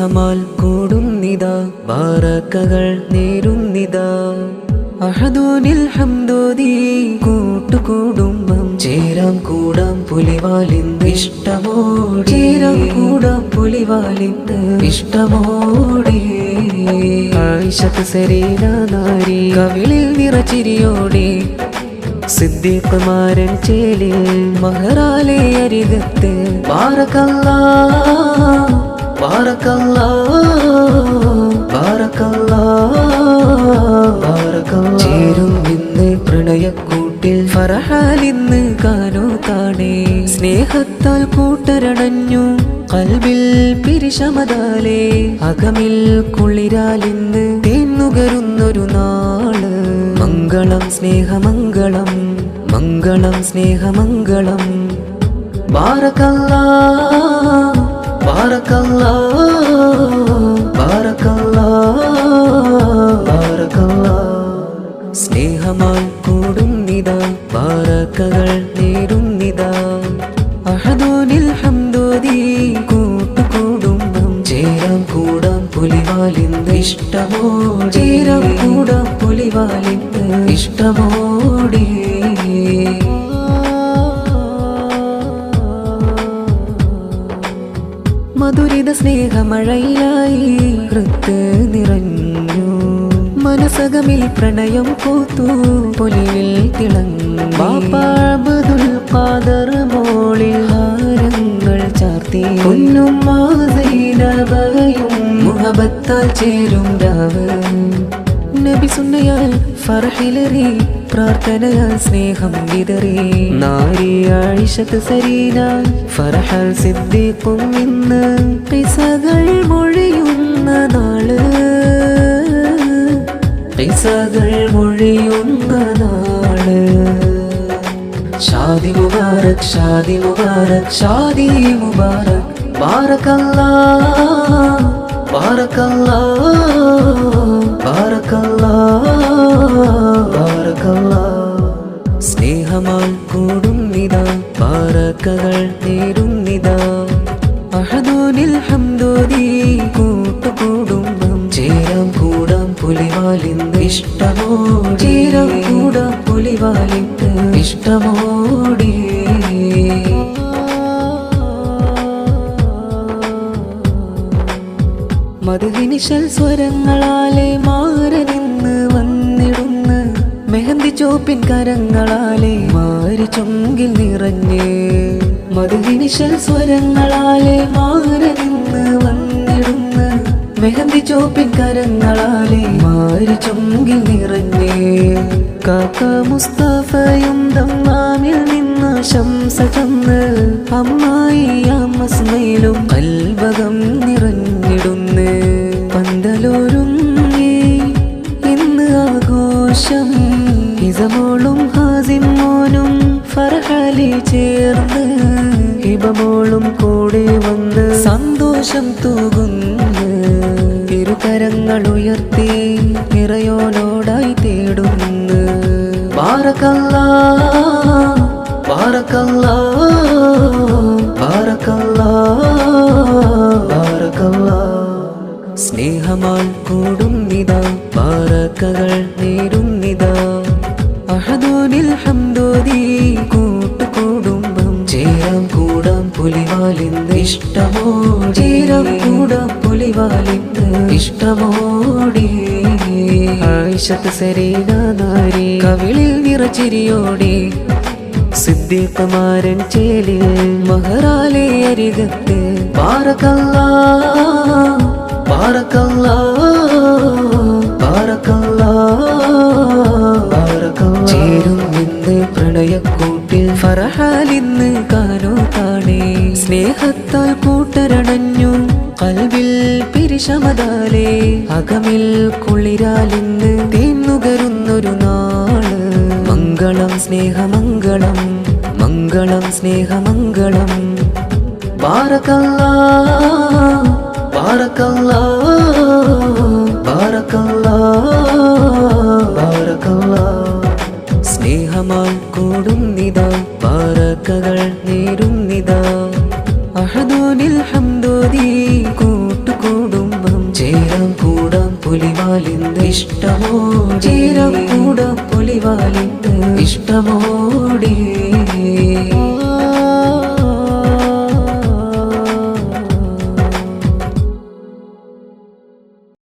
സ്നേഹമാൽ കൂടുന്നിതാ ബാറക്കകൾ നേരുന്നിതാ അഹദൂനിൽ ഹംദോദി കൂട്ടുകുടുംബം ചേരാം കൂടാം പുലിവാലിന്ത് ഇഷ്ടമോടെ ചേരാം കൂടാം പുലിവാലിന്ത് ഇഷ്ടമോടെ ആയിഷത്ത് സരീന നാരി കവിളിൽ നിറച്ചിരിയോടെ സിദ്ദീഖുമാരൻ ചേലിൽ മഹറാലെ അരികത്ത് ബാറക്കല്ലാഹ് ബാറക്കല്ലാഹ് ബാറക്കല്ലാഹ് ചേരും ഇന്ന് പ്രണയക്കൂട്ടിൽ ഫറഹാലിന്ന് കാനോ കാണേ സ്നേഹത്താൽ കൂട്ടരടഞ്ഞു കൽബിൽ പിരിശമതാലേ അകമിൽ കുളിരാലിന്ന് തേന്നുകരുന്നൊരു നാള് മംഗളം സ്നേഹമംഗളം മംഗളം സ്നേഹമംഗളം ബാറക്കല്ലാഹ് ബാറക്കല്ലാഹ് ബാറക്കല്ലാഹ് ബാറക്കല്ലാഹ് സ്നേഹമാൽ കൂടുന്നിതാ ബാറക്കകൾ നേരുന്നിതാ അഹദൂനിൽ ഹംദോദി കൂട്ടുകുടുംബം ചേരാം കൂടാം പുലിവാലിന്ത് ഇഷ്ടമോടെ ചേരാം കൂടാം പുലിവാലിന്ത് ഇഷ്ടമോടെ മധുരിത സ്നേഹമഴയിലായി ഹൃത്ത് നിറഞ്ഞു മനസകമിൽ പ്രണയം പൂത്തു പൊലിയിൽ തിളങ്ങി ബാപ്പാബുൽ ഖാദർ മോളിൽ ഹാരങ്ങൾ ചാർത്തി പൊന്നും സൈനബയും മുഹബത്താൽ ചേരും രാവ് നബി സുന്നയാൽ ഫർഹിലേറി പ്രാർത്ഥനയാൽ സ്നേഹം വിതറി നാരി ആയിഷത്ത് സരീന ഫർഹൽ സിദ്ദീഖും ഇന്ന് ഖിസകൾ മൊഴിയുന്ന നാള് ഖിസകൾ മൊഴിയുന്ന നാള് ഷാദി മുബാരക് ഷാദി മുബാരക് ഷാദി മുബാരക് ബാറക്കല്ലാഹ് ബാറക്കല്ലാഹ് ബാറക്കല്ലാഹ് ബാറക്കല്ലാഹ് സ്നേഹമാൽ കൂടുന്നിതാ ബാറക്കകൾ നേരുന്നിതാ അഹദൂനിൽ ഹംദോദി കൂട്ടുകുടുംബം ചേരാം കൂടാം പുലിവാലിന്ത് ഇഷ്ടമോടെ ചേരാം കൂടാം പുലിവാലിന്ത് ഇഷ്ടമോടെ മധുവിനിശൽ സ്വരങ്ങളാലെ മാരനിന്ന് വന്നിടുന്ന് മെഹന്തി ചോപ്പിൻ കരങ്ങളാലെ മാരി ചൊങ്കിൽ നിറഞ്ഞ് മധുവിനിശൽ സ്വരങ്ങളാലെ മാരനിന്ന് വന്നിടുന്ന് മെഹന്തി ചോപ്പിൻ കരങ്ങളാലെ മാരി ചൊങ്കിൽ നിറഞ്ഞ് കാക്ക മുസ്തഫയും ദമ്മാമിൽ നിന്ന് ശംസ ചന്ന് അമ്മായി അമ്മസ്മയിലും കൽബകം നിറഞ്ഞിടുന്ന് പന്തലോരുങ്ങി ഇന്ന് ആഘോഷം ഹിസമോളും ഹാസിമോനും ഫർഹാലി ചേർന്ന് ഹിബമോളും കൂടെ വന്ന് സന്തോഷം തൂകുന്നു ഇരുകരങ്ങൾ ഉയർത്തി ഇറയോനോടായി തേടുന്നു ബാറക്കല്ലാഹ് ബാറക്കല്ലാഹ് ബാറക്കല്ലാഹ് ബാറക്കല്ലാഹ് സ്നേഹമാൽ കൂടുന്നിതാ ബാറക്കകൾ നേരുന്നിതാ അഹദൂനിൽ ഹംദോദി കൂട്ടുകുടുംബം ചേരാം കൂടാം പുലിവാലിന്ത് ഇഷ്ടമോടെ ചേരാം കൂടാം പുലിവാലിന്ത് ഇഷ്ടമോടെ ആയിഷത്ത് സരീന നാരി കവിളിൽ നിറച്ചിരിയോടെ സിദ്ദീഖുമാരൻ ചേലിൽ മഹറാലെ അരികത്ത് ബാറക്കല്ലാഹ് ബാറക്കല്ലാഹ് ബാറക്കല്ലാഹ് ബാറക്കല്ലാഹ് ചേരും ഇന്ന് പ്രണയക്കൂട്ടിൽ ഫറഹാലിന്ന് കാനോ കാണേ സ്നേഹത്താൽ കൂട്ടരടഞ്ഞു കൽബിൽ പിരിശമതാലേ അകമിൽ കുളിരാലിന്ന് തേന്നുകരുന്നൊരു നാള് മംഗളം സ്നേഹമംഗളം മംഗളം സ്നേഹമംഗളം ബാറക്കല്ലാഹ് ബാറക്കല്ലാഹ് ബാറക്കല്ലാഹ് ബാറക്കല്ലാഹ് സ്നേഹമാൽ കൂടുന്നിതാ ബാറക്കകൾ നേരുന്നിതാ അഹദൂനിൽ ഹംദോദി കൂട്ടുകൂടും ചേരാം കൂടാം പുലിവാലിന്ത് ഇഷ്ടമോടെ ചേരാം കൂടാം പുലിവാലിന്ത് ഇഷ്ടമോടെ